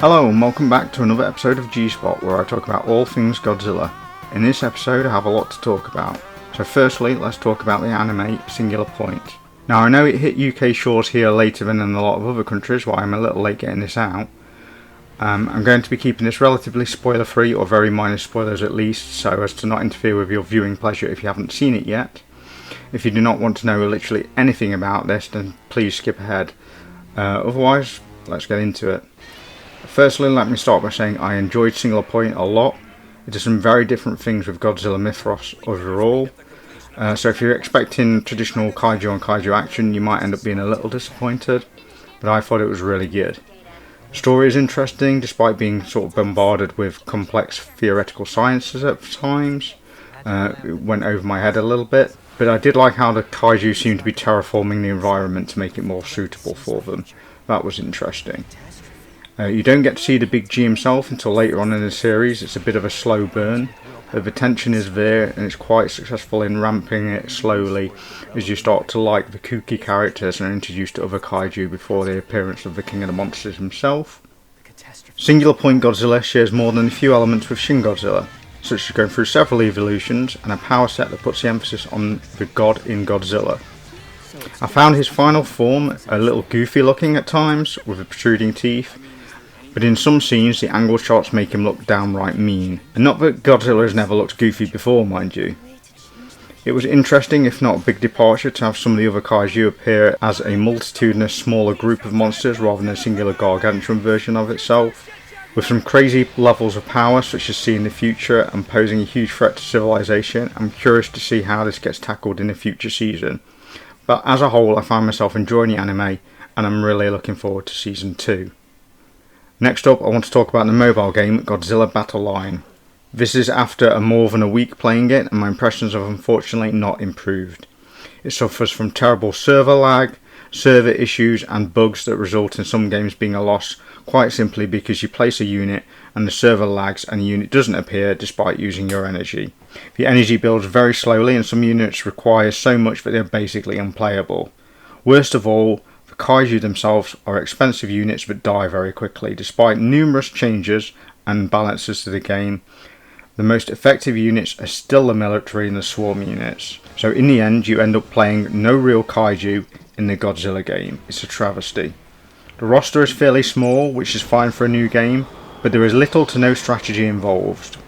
Hello and welcome back to another episode of G-Spot where I talk about all things Godzilla. In this episode I have a lot to talk about. So firstly, let's talk about the anime Singular Point. Now I know it hit UK shores here later than in a lot of other countries, why I'm a little late getting this out. I'm going to be keeping this relatively spoiler free, or very minor spoilers at least, so as to not interfere with your viewing pleasure if you haven't seen it yet. If you do not want to know literally anything about this, then please skip ahead. Otherwise, let's get into it. Firstly, let me start by saying I enjoyed Singular Point a lot. It does some very different things with Godzilla mythos overall. So if you're expecting traditional kaiju on kaiju action, you might end up being a little disappointed, but I thought it was really good. The story is interesting, despite being sort of bombarded with complex theoretical sciences at times. It went over my head a little bit, but I did like how the kaiju seemed to be terraforming the environment to make it more suitable for them. That was interesting. You don't get to see the big G himself until later on in the series. It's a bit of a slow burn, but the tension is there and it's quite successful in ramping it slowly as you start to like the kooky characters and are introduced to other kaiju before the appearance of the King of the Monsters himself. Singular Point Godzilla shares more than a few elements with Shin Godzilla, such as going through several evolutions and a power set that puts the emphasis on the god in Godzilla. I found his final form a little goofy looking at times with the protruding teeth, but in some scenes the angle shots make him look downright mean. And not that Godzilla has never looked goofy before, mind you. It was interesting, if not a big departure, to have some of the other kaiju appear as a multitudinous smaller group of monsters rather than a singular gargantuan version of itself. With some crazy levels of power such as seeing the future and posing a huge threat to civilization, I'm curious to see how this gets tackled in a future season. But as a whole I find myself enjoying the anime and I'm really looking forward to season 2. Next up, I want to talk about the mobile game Godzilla Battle Line. This is after more than a week playing it, and my impressions have unfortunately not improved. It suffers from terrible server lag, server issues and bugs that result in some games being a loss, quite simply because you place a unit and the server lags and the unit doesn't appear despite using your energy. The energy builds very slowly and some units require so much that they're basically unplayable. Worst of all, the kaiju themselves are expensive units that die very quickly. Despite numerous changes and balances to the game, the most effective units are still the military and the swarm units. So in the end you end up playing no real kaiju in the Godzilla game. It's a travesty. The roster is fairly small, which is fine for a new game, but there is little to no strategy involved.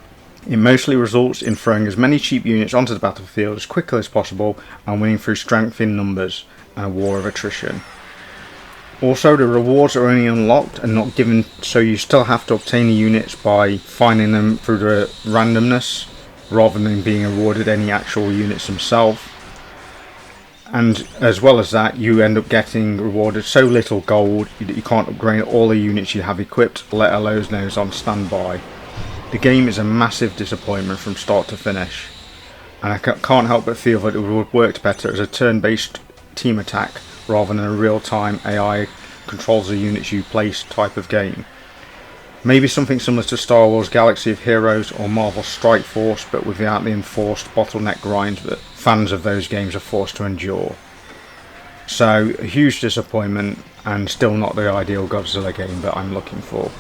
It mostly results in throwing as many cheap units onto the battlefield as quickly as possible and winning through strength in numbers and a war of attrition. Also, the rewards are only unlocked and not given, so you still have to obtain the units by finding them through the randomness rather than being awarded any actual units themselves. And as well as that, you end up getting rewarded so little gold that you can't upgrade all the units you have equipped, let alone those on standby. The game is a massive disappointment from start to finish, and I can't help but feel that it would have worked better as a turn-based team attack rather than a real-time AI controls the units you place type of game. Maybe something similar to Star Wars Galaxy of Heroes or Marvel Strike Force, but without the enforced bottleneck grind that fans of those games are forced to endure. So, a huge disappointment and still not the ideal Godzilla game that I'm looking for.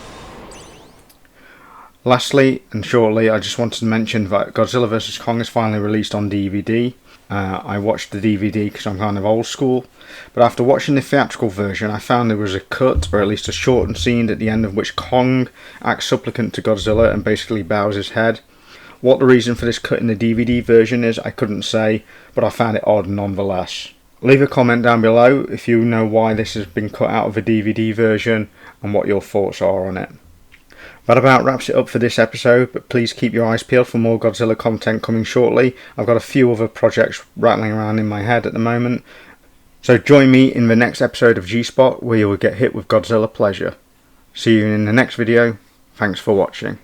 Lastly and shortly, I just wanted to mention that Godzilla vs Kong is finally released on DVD. I watched the DVD because I'm kind of old school, but after watching the theatrical version I found there was a cut, or at least a shortened scene at the end of which Kong acts supplicant to Godzilla and basically bows his head. What the reason for this cut in the DVD version is I couldn't say, but I found it odd nonetheless. Leave a comment down below if you know why this has been cut out of the DVD version and what your thoughts are on it. That about wraps it up for this episode, but please keep your eyes peeled for more Godzilla content coming shortly. I've got a few other projects rattling around in my head at the moment. So join me in the next episode of G-Spot where you will get hit with Godzilla pleasure. See you in the next video. Thanks for watching.